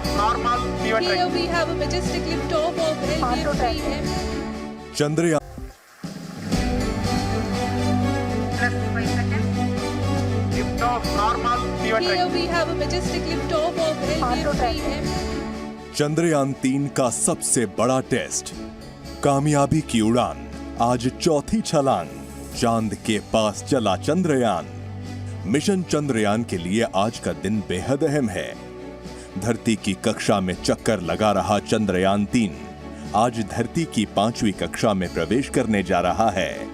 Liftoff normal pivot Here right. we have a majestic liftoff of LVM-3M. Chandrayaan Plus 5 seconds. Liftoff normal pivot Here right. we have a majestic liftoff of LVM-3M. Chandrayaan 3 का सबसे बड़ा test, कामयाबी की उड़ान। आज चौथी छलांग, चांद के पास चला चंद्रयान। मिशन चंद्रयान के लिए आज का दिन बेहद अहम है। धरती की कक्षा में चक्कर लगा रहा चंद्रयान 3 आज धरती की 5वीं कक्षा में प्रवेश करने जा रहा है।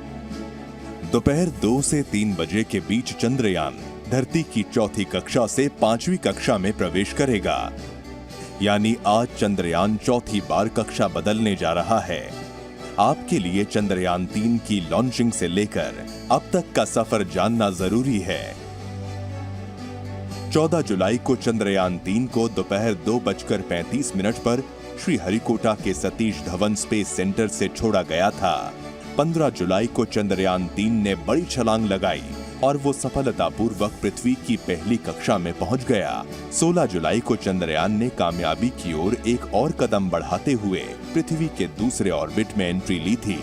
दोपहर 2 से 3 बजे के बीच चंद्रयान धरती की चौथी कक्षा से 5वीं कक्षा में प्रवेश करेगा। यानी आज चंद्रयान चौथी बार कक्षा बदलने जा रहा है। आपके लिए चंद्रयान 3 की लॉन्चिंग से लेकर अब तक का सफर जानना जरूरी है। 14 जुलाई को चंद्रयान 3 को दोपहर 2:35 पर श्रीहरिकोटा के सतीश धवन स्पेस सेंटर से छोड़ा गया था। 15 जुलाई को चंद्रयान 3 ने बड़ी छलांग लगाई और वो सफलतापूर्वक पृथ्वी की पहली कक्षा में पहुंच गया। 16 जुलाई को चंद्रयान ने कामयाबी की ओर एक और कदम बढ़ाते हुए पृथ्वी के दूसरे ऑर्बिट में एंट्री ली थी।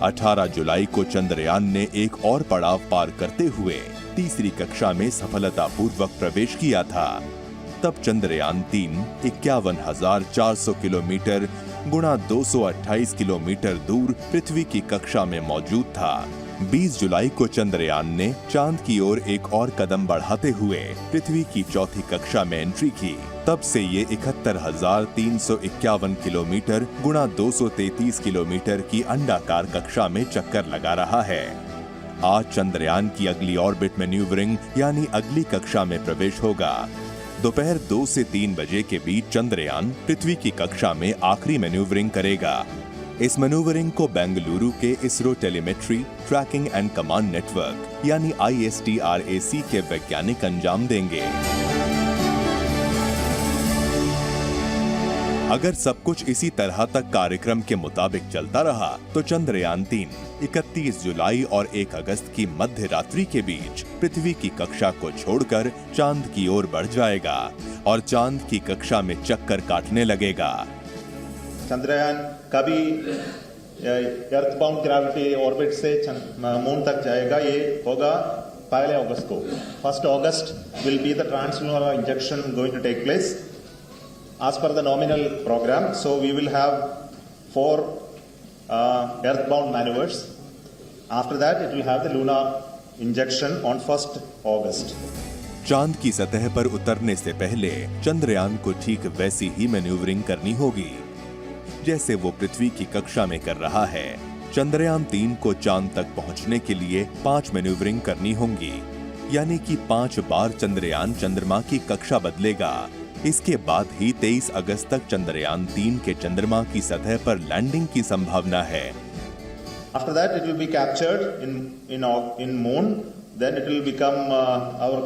18 जुलाई को चंद्रयान ने एक और पड़ाव पार करते हुए तीसरी कक्षा में सफलतापूर्वक प्रवेश किया था। तब चंद्रयान 3 51,400 किलोमीटर गुणा 228 किलोमीटर दूर पृथ्वी की कक्षा में मौजूद था। 20 जुलाई को चंद्रयान ने चांद की ओर एक और कदम बढ़ाते हुए पृथ्वी की चौथी कक्षा में एंट्री की। तब से ये 71,351 किलोमीटर गुणा 233 किलोमीटर की अंडाकार कक्षा में चक्कर लगा रहा है। आज चंद्रयान की अगली ऑर्बिट मैन्यूवरिंग यानी अगली कक्षा में प्रवेश होगा। दोपहर 2 से 3 बजे के बीच चंद्रयान पृथ्वी की कक्षा में आखिरी मैन्यूवरिंग करेगा। इस मैन्यूवरिंग को बेंगलुरु के ISRO telemetry tracking and command network यानी ISTRAC के वैज्ञानिक अंजाम देंगे। अगर सब कुछ इसी तरह तक कार्यक्रम के मुताबिक चलता रहा तो चंद्रयान 3 31 जुलाई और 1 अगस्त की मध्य रात्रि के बीच पृथ्वी की कक्षा को छोड़कर चांद की ओर बढ़ जाएगा और चांद की कक्षा में चक्कर काटने लगेगा। चंद्रयान कभी अर्थबाउंड ग्रेविटी ऑर्बिट से मून तक जाएगा, ये होगा 1 अगस्त को। 1 August will be the translunar injection going to take place as per the nominal program. So we will have 4 earthbound maneuvers. After that it will have the lunar injection on 1 August. चांद की सतह पर उतरने से पहले चंद्रयान को ठीक वैसी ही मैन्यूवरिंग करनी होगी जैसे वो पृथ्वी की कक्षा में कर रहा है। चंद्रयान 3 को चांद तक पहुंचने के लिए 5 मैन्यूवरिंग करनी होंगी, यानी कि 5 बार चंद्रयान चंद्रमा की कक्षा बदलेगा। इसके बाद ही 23 अगस्त तक चंद्रयान 3 के चंद्रमा की सतह पर लैंडिंग की संभावना है। After that it will be captured in moon. Then it will become our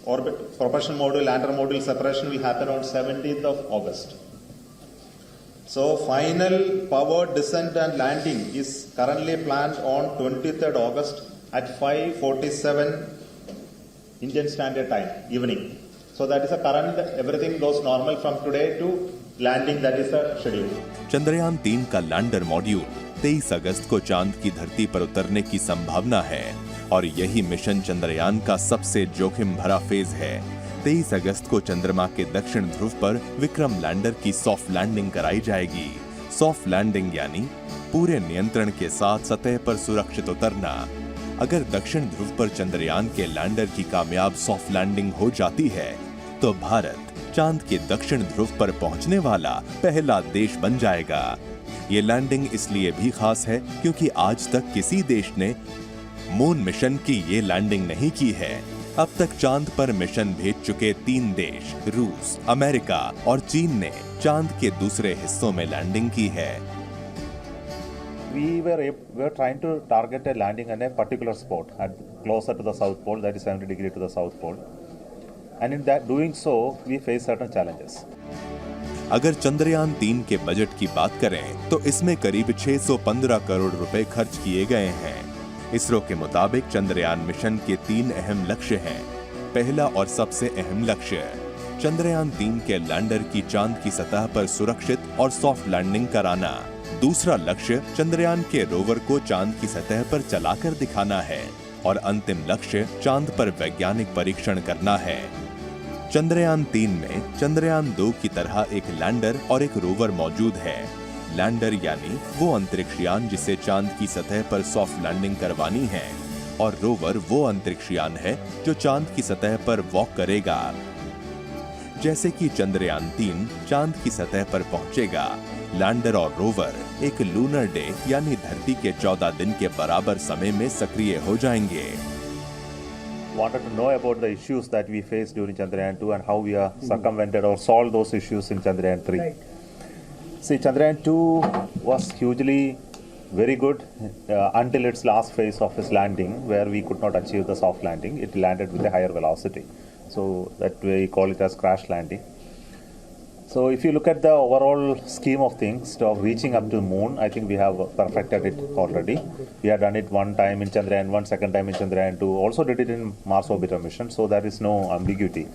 orbit propulsion module, lander module separation will happen on 17th of August. So final powered descent and landing is currently planned on 23rd August at 5:47 Indian Standard Time evening. So that is the current, everything goes normal from today to landing, that is the schedule. Chandrayaan 3 का lander module 23 अगस्त को चांद की धरती पर उतरने की संभावना है और यही मिशन चंद्रयान का सबसे जोखिम भरा फेज है। 23 अगस्त को चंद्रमा के दक्षिण ध्रुव पर विक्रम लैंडर की सॉफ्ट लैंडिंग कराई जाएगी। सॉफ्ट लैंडिंग यानी पूरे नियंत्रण के साथ सतह पर सुरक्षित उतरना। अगर दक्षिण ध्रुव पर चंद्रयान के लैंडर की कामयाब सॉफ्ट लैंडिंग हो जाती है तो भारत चांद के दक्षिण ध्रुव पर पहुंचने वाला पहला देश बन जाएगा। ये लैंडिंग इसलिए भी खास है क्योंकि आज तक किसी देश ने मून मिशन की ये लैंडिंग नहीं की है। अब तक चांद पर मिशन भेज चुके 3 देश रूस, अमेरिका और चीन ने चांद के दूसरे हिस्सों में लैंडिंग की है। We were trying to target a landing on a particular spot closer to the south pole, that is 70 degrees to the south pole, and in that doing so we face certain challenges. अगर चंद्रयान 3 के budget की बात करें तो इसमें करीब 615 करोड़ रुपए खर्च किए गए हैं। इसरो के मुताबिक चंद्रयान मिशन के 3 अहम लक्ष्य हैं। पहला और सबसे अहम लक्ष्य चंद्रयान 3 के लैंडर की चांद की सतह पर सुरक्षित और सॉफ्ट लैंडिंग कराना। दूसरा लक्ष्य चंद्रयान के रोवर को चांद की सतह पर चलाकर दिखाना है और अंतिम लक्ष्य चांद पर वैज्ञानिक परीक्षण करना है। चंद्रयान 3 में चंद्रयान 2 की तरह एक लैंडर और एक रोवर मौजूद है। लैंडर यानी वो अंतरिक्ष यान जिसे चांद की सतह पर सॉफ्ट लैंडिंग करवानी है, और रोवर वो अंतरिक्ष यान है जो चांद की सतह पर वॉक करेगा। जैसे कि चंद्रयान 3 चांद की सतह पर पहुंचेगा, लैंडर और रोवर एक लूनर डे यानी धरती के 14 दिन के बराबर समय में सक्रिय हो जाएंगे। Wanted to know about the issues that we faced during Chandrayaan 2 and how we are circumvented or solved those issues in Chandrayaan 3. See, Chandrayaan 2 was hugely very good until its last phase of its landing, where we could not achieve the soft landing. It landed with a higher velocity. So that we call it as crash landing. So if you look at the overall scheme of things, of reaching up to the moon, I think we have perfected it already. We have done it one time in Chandrayaan 1, second time in Chandrayaan 2. Also did it in Mars Orbiter mission, so there is no ambiguity.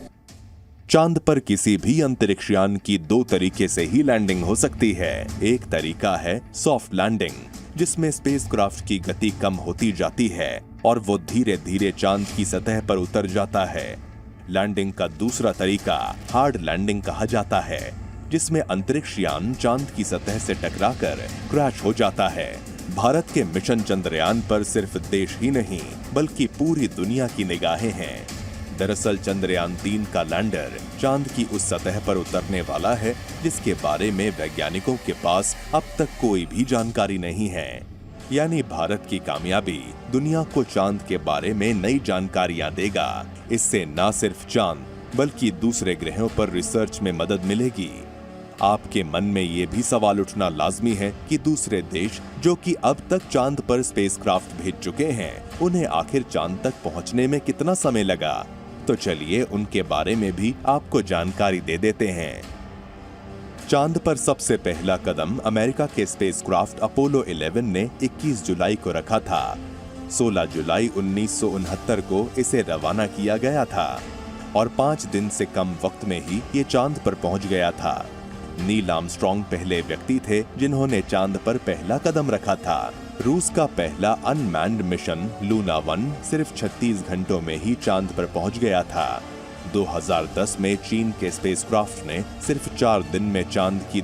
चांद पर किसी भी अंतरिक्ष यान की दो तरीके से ही लैंडिंग हो सकती है। एक तरीका है सॉफ्ट लैंडिंग, जिसमें स्पेसक्राफ्ट की गति कम होती जाती है और वो धीरे धीरे चांद की सतह पर उतर जाता है। लैंडिंग का दूसरा तरीका हार्ड लैंडिंग कहा जाता है, जिसमें अंतरिक्ष यान चांद की सतह से टकराकर क्रैश हो जाता है। भारत के मिशन चंद्रयान पर सिर्फ देश ही नहीं बल्कि पूरी दुनिया की निगाहें हैं। दरअसल चंद्रयान 3 का लैंडर चांद की उस सतह पर उतरने वाला है जिसके बारे में वैज्ञानिकों के पास अब तक कोई भी जानकारी नहीं है। यानी भारत की कामयाबी दुनिया को चांद के बारे में नई जानकारियां देगा। इससे न सिर्फ चांद बल्कि दूसरे ग्रहों पर रिसर्च में मदद मिलेगी। आपके मन में ये भी सवाल उठना लाजमी है कि दूसरे देश जो कि अब तक चांद पर स्पेसक्राफ्ट भेज चुके हैं, उन्हें आखिर चांद तक पहुंचने में कितना समय लगा। तो चलिए उनके बारे में भी आपको जानकारी दे देते हैं। चांद पर सबसे पहला कदम अमेरिका के स्पेसक्राफ्ट अपोलो 11 ने 21 जुलाई को रखा था। 16 जुलाई 1969 को इसे रवाना किया गया था और 5 दिन से कम वक्त में ही ये चांद पर पहुंच गया था। नील आर्मस्ट्रांग पहले व्यक्ति थे जिन्होंने चांद पर पहला कदम रखा था। रूस का पहला अनमैन्ड मिशन लूना 1 सिर्फ 36 घंटों में ही चांद पर पहुंच गया था। 2010 में चीन के स्पेसक्राफ्ट ने सिर्फ 4 दिन में चांद की